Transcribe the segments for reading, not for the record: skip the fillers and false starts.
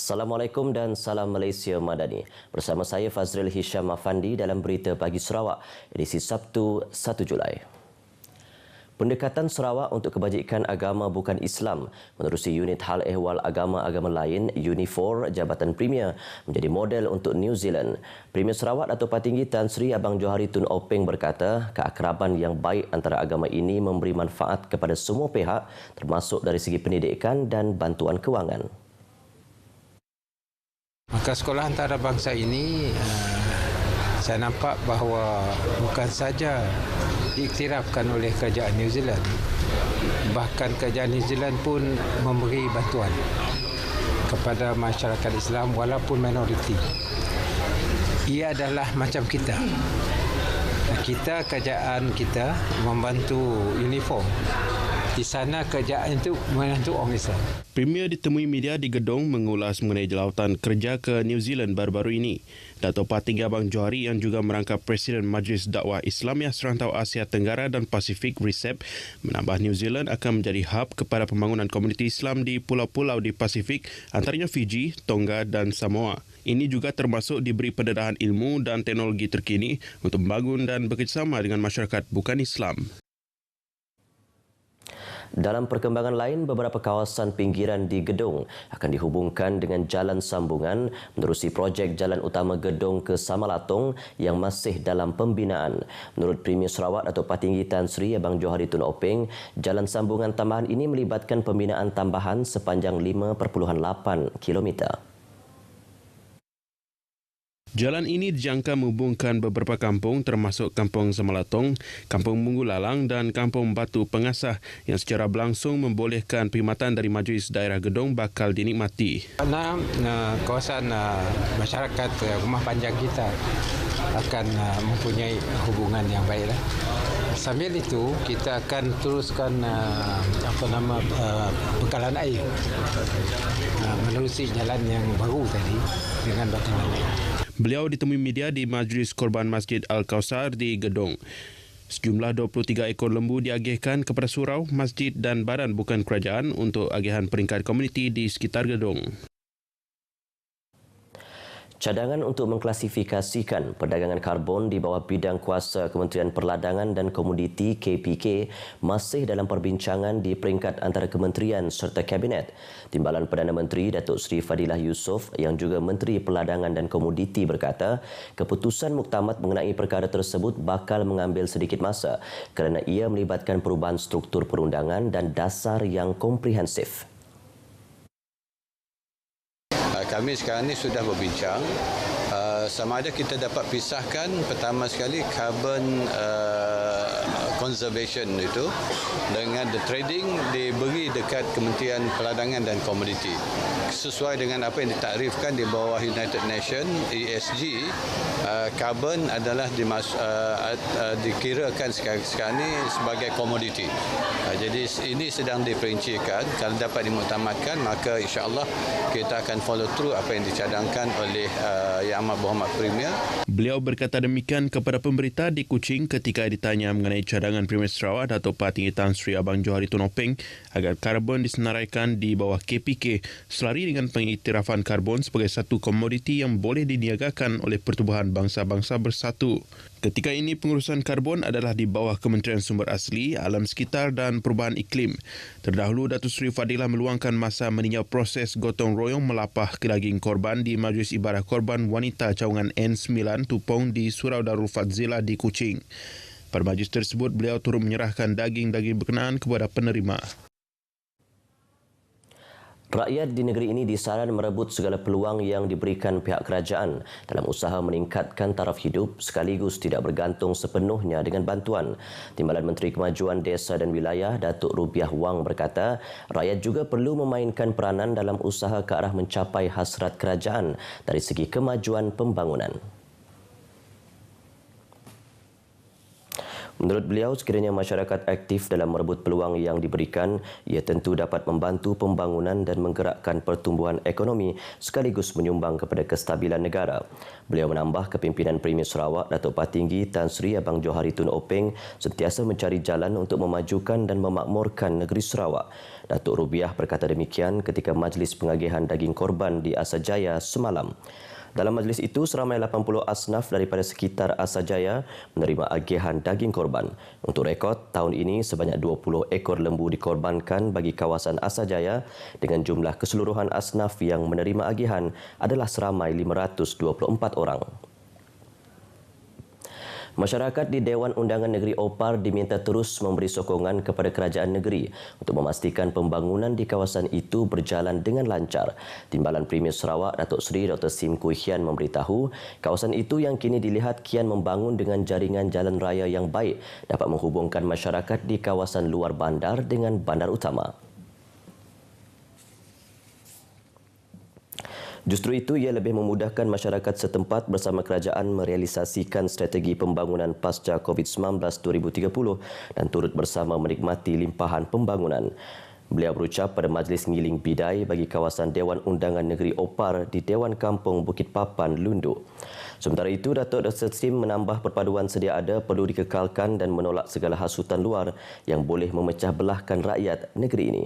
Assalamualaikum dan salam Malaysia Madani. Bersama saya Fazril Hisham Afandi dalam Berita Pagi Sarawak, edisi Sabtu 1 Julai. Pendekatan Sarawak untuk kebajikan agama bukan Islam menerusi unit hal ehwal agama-agama lain Unifor Jabatan Premier menjadi model untuk New Zealand. Premier Sarawak Datuk Patinggi Tan Sri Abang Johari Tun Openg berkata keakraban yang baik antara agama ini memberi manfaat kepada semua pihak termasuk dari segi pendidikan dan bantuan kewangan. Maka sekolah antarabangsa ini saya nampak bahawa bukan saja diiktirafkan oleh kerajaan New Zealand, bahkan kerajaan New Zealand pun memberi bantuan kepada masyarakat Islam walaupun minoriti. Ia adalah macam kita. Kerajaan kita membantu uniform. Di sana kerajaan itu membantu orang Islam. Premier ditemui media di gedung mengulas mengenai jawatan kerja ke New Zealand baru-baru ini. Datuk Patinggi Abang Johari yang juga merangkap Presiden Majlis Dakwah Islamiah Serantau Asia Tenggara dan Pasifik RISEP menambah New Zealand akan menjadi hub kepada pembangunan komuniti Islam di pulau-pulau di Pasifik antaranya Fiji, Tonga dan Samoa. Ini juga termasuk diberi pendedahan ilmu dan teknologi terkini untuk membangun dan bekerjasama dengan masyarakat bukan Islam. Dalam perkembangan lain, beberapa kawasan pinggiran di Gedong akan dihubungkan dengan jalan sambungan menerusi projek jalan utama Gedong ke Samalatong yang masih dalam pembinaan. Menurut Premier Sarawak Datuk Patinggi Tan Sri Abang Johari Tun Openg, jalan sambungan tambahan ini melibatkan pembinaan tambahan sepanjang 5.8 kilometer. Jalan ini dijangka menghubungkan beberapa kampung termasuk Kampung Samalatong, Kampung Munggu Lalang dan Kampung Batu Pengasah yang secara berlangsung membolehkan perkhidmatan dari Majlis Daerah Gedong bakal dinikmati. Kerana kawasan masyarakat rumah panjang kita akan mempunyai hubungan yang baiklah. Sambil itu kita akan teruskan bekalan air menerusi jalan yang baru tadi dengan bekalan air. Beliau ditemui media di Majlis Korban Masjid Al-Kausar di Gedong. Sejumlah 23 ekor lembu diagihkan kepada surau, masjid dan badan bukan kerajaan untuk agihan peringkat komuniti di sekitar Gedong. Cadangan untuk mengklasifikasikan perdagangan karbon di bawah bidang kuasa Kementerian Perladangan dan Komoditi KPK masih dalam perbincangan di peringkat antara kementerian serta Kabinet. Timbalan Perdana Menteri Datuk Seri Fadilah Yusof yang juga Menteri Perladangan dan Komoditi berkata keputusan muktamad mengenai perkara tersebut bakal mengambil sedikit masa kerana ia melibatkan perubahan struktur perundangan dan dasar yang komprehensif. Kami sekarang ini sudah berbincang sama ada kita dapat pisahkan pertama sekali carbon conservation itu dengan the trading diberi dekat Kementerian Perladangan dan Komoditi sesuai dengan apa yang ditakrifkan di bawah United Nations ESG. Carbon adalah dikirakan sekarang ini sebagai komoditi. Jadi ini sedang diperincikan. Kalau dapat dimuktamadkan maka insya-Allah kita akan follow through apa yang dicadangkan oleh Yang Amat Berhormat Premier. Beliau berkata demikian kepada pemberita di Kuching ketika ditanya mengenai cadangan Premier Sarawak Datuk Patinggi Tan Sri Abang Johari Tun Openg agar karbon disenaraikan di bawah KPK selari dengan pengiktirafan karbon sebagai satu komoditi yang boleh diniagakan oleh Pertubuhan Bangsa-Bangsa Bersatu. Ketika ini pengurusan karbon adalah di bawah Kementerian Sumber Asli, Alam Sekitar dan Perubahan Iklim. Terdahulu Datuk Seri Fadilah meluangkan masa meninjau proses gotong royong melapah kedaging korban di Majlis Ibadah Korban Wanita Cawangan N9 Tupong di Surau Darul Fadzila di Kuching. Pada majlis tersebut, beliau turut menyerahkan daging-daging berkenaan kepada penerima. Rakyat di negeri ini disaran merebut segala peluang yang diberikan pihak kerajaan dalam usaha meningkatkan taraf hidup sekaligus tidak bergantung sepenuhnya dengan bantuan. Timbalan Menteri Kemajuan Desa dan Wilayah Datuk Rubiah Wang berkata, rakyat juga perlu memainkan peranan dalam usaha ke arah mencapai hasrat kerajaan dari segi kemajuan pembangunan. Menurut beliau, sekiranya masyarakat aktif dalam merebut peluang yang diberikan, ia tentu dapat membantu pembangunan dan menggerakkan pertumbuhan ekonomi sekaligus menyumbang kepada kestabilan negara. Beliau menambah kepimpinan Premier Sarawak, Datuk Patinggi Tan Sri Abang Johari Tun Openg sentiasa mencari jalan untuk memajukan dan memakmurkan negeri Sarawak. Datuk Rubiah berkata demikian ketika majlis pengagihan daging korban di Asajaya semalam. Dalam majlis itu, seramai 80 asnaf daripada sekitar Asajaya menerima agihan daging korban. Untuk rekod, tahun ini sebanyak 20 ekor lembu dikorbankan bagi kawasan Asajaya dengan jumlah keseluruhan asnaf yang menerima agihan adalah seramai 524 orang. Masyarakat di Dewan Undangan Negeri Opar diminta terus memberi sokongan kepada kerajaan negeri untuk memastikan pembangunan di kawasan itu berjalan dengan lancar. Timbalan Premier Sarawak, Datuk Seri Dr. Sim Kui Hian memberitahu kawasan itu yang kini dilihat kian membangun dengan jaringan jalan raya yang baik dapat menghubungkan masyarakat di kawasan luar bandar dengan bandar utama. Justru itu, ia lebih memudahkan masyarakat setempat bersama kerajaan merealisasikan strategi pembangunan pasca COVID-19 2030 dan turut bersama menikmati limpahan pembangunan. Beliau berucap pada majlis ngiling bidai bagi kawasan Dewan Undangan Negeri Opar di Dewan Kampung Bukit Papan, Lundu. Sementara itu, Datuk Dr. Sim menambah perpaduan sedia ada perlu dikekalkan dan menolak segala hasutan luar yang boleh memecah belahkan rakyat negeri ini.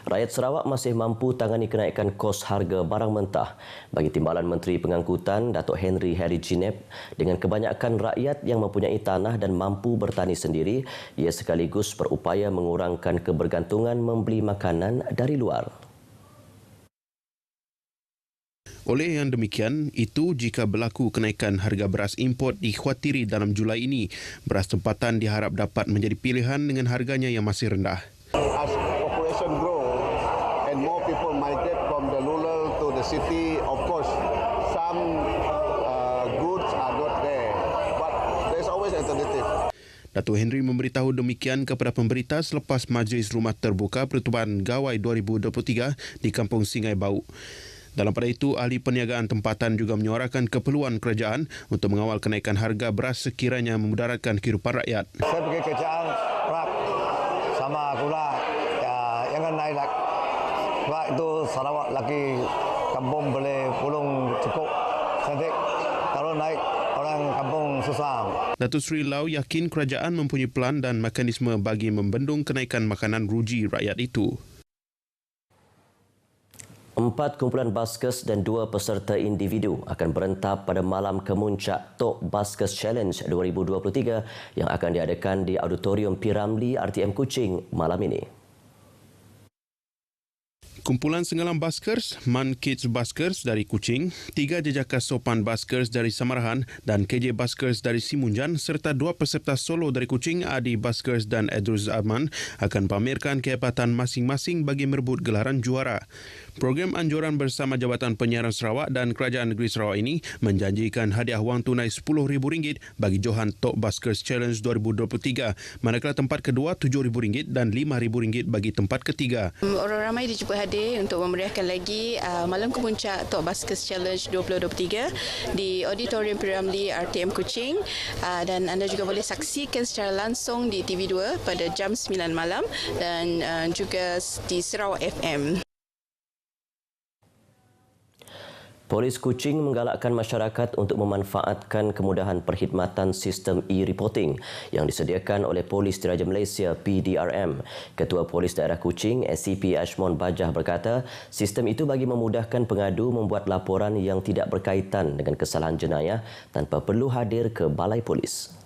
Rakyat Sarawak masih mampu tangani kenaikan kos harga barang mentah. Bagi Timbalan Menteri Pengangkutan, Datuk Henry Harry Jinep, dengan kebanyakan rakyat yang mempunyai tanah dan mampu bertani sendiri, ia sekaligus berupaya mengurangkan kebergantungan membeli makanan dari luar. Oleh yang demikian, itu jika berlaku kenaikan harga beras import dikhawatiri dalam Julai ini, beras tempatan diharap dapat menjadi pilihan dengan harganya yang masih rendah. As population grow and more people migrate from the rural to the city, of course, some goods are not there, but there's always alternative. Datuk Henry memberitahu demikian kepada pemberita selepas Majlis Rumah Terbuka Pertubuhan Gawai 2023 di Kampung Singai Bau. Dalam pada itu, ahli perniagaan tempatan juga menyuarakan keperluan kerajaan untuk mengawal kenaikan harga beras sekiranya memudaratkan kehidupan rakyat. Saya pergi kerjaan Perak sama gula, ya jangan naik lagi. Sebab itu Sarawak lagi kampung boleh pulung cukup cantik. Kalau naik orang kampung susah. Datuk Seri Lau yakin kerajaan mempunyai plan dan mekanisme bagi membendung kenaikan makanan ruji rakyat itu. 4 kumpulan baskers dan 2 peserta individu akan berentap pada malam kemuncak Tok Baskers Challenge 2023 yang akan diadakan di Auditorium P. Ramlee RTM Kuching malam ini. Kumpulan Senggalang Baskers, Man Kids Baskers dari Kuching, 3 jejaka sopan Baskers dari Samarahan dan KJ Baskers dari Simunjan serta 2 peserta solo dari Kuching, Adi Baskers dan Edruz Aman akan pamerkan kehebatan masing-masing bagi merebut gelaran juara. Program anjuran bersama Jabatan Penyiaran Sarawak dan Kerajaan Negeri Sarawak ini menjanjikan hadiah wang tunai RM10,000 bagi Johan Tok Baskers Challenge 2023, manakala tempat kedua RM7,000 dan RM5,000 bagi tempat ketiga. Orang ramai dijemput hadir untuk memeriahkan lagi Malam Kemuncak Tok Baskers Challenge 2023 di Auditorium P. Ramlee RTM Kuching, dan anda juga boleh saksikan secara langsung di TV2 pada jam 9 malam dan juga di Sarawak FM. Polis Kuching menggalakkan masyarakat untuk memanfaatkan kemudahan perkhidmatan sistem e-reporting yang disediakan oleh Polis Diraja Malaysia PDRM. Ketua Polis Daerah Kuching, SCP Ashmon Bajah berkata, sistem itu bagi memudahkan pengadu membuat laporan yang tidak berkaitan dengan kesalahan jenayah tanpa perlu hadir ke balai polis.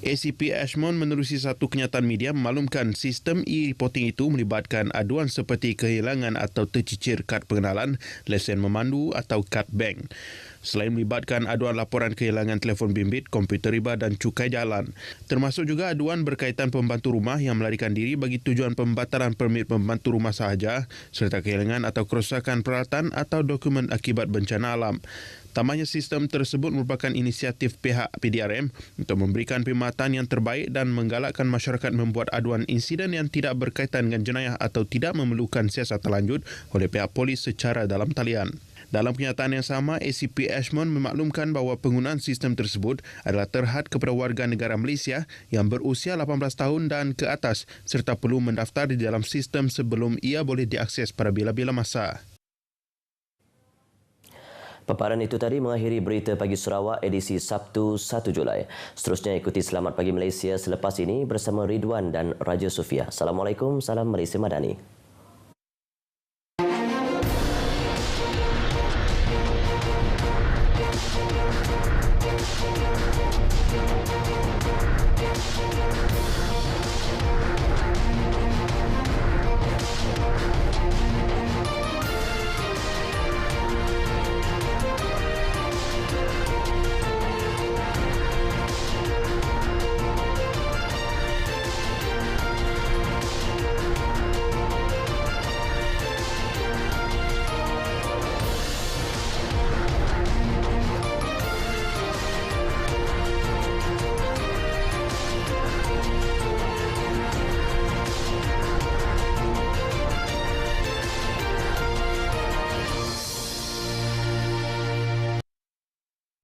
ACP Ashmon menerusi satu kenyataan media memaklumkan sistem e-reporting itu melibatkan aduan seperti kehilangan atau tercicir kad pengenalan, lesen memandu atau kad bank. Selain melibatkan aduan laporan kehilangan telefon bimbit, komputer riba dan cukai jalan. Termasuk juga aduan berkaitan pembantu rumah yang melarikan diri bagi tujuan pembatalan permit pembantu rumah sahaja serta kehilangan atau kerosakan peralatan atau dokumen akibat bencana alam. Tambahnya, sistem tersebut merupakan inisiatif pihak PDRM untuk memberikan perkhidmatan yang terbaik dan menggalakkan masyarakat membuat aduan insiden yang tidak berkaitan dengan jenayah atau tidak memerlukan siasat terlanjut oleh pihak polis secara dalam talian. Dalam kenyataan yang sama, ACP Ashmond memaklumkan bahawa penggunaan sistem tersebut adalah terhad kepada warga negara Malaysia yang berusia 18 tahun dan ke atas serta perlu mendaftar di dalam sistem sebelum ia boleh diakses pada bila-bila masa. Paparan itu tadi mengakhiri Berita Pagi Sarawak edisi Sabtu 1 Julai. Seterusnya ikuti Selamat Pagi Malaysia selepas ini bersama Ridwan dan Raja Sofia. Assalamualaikum, salam Malaysia Madani.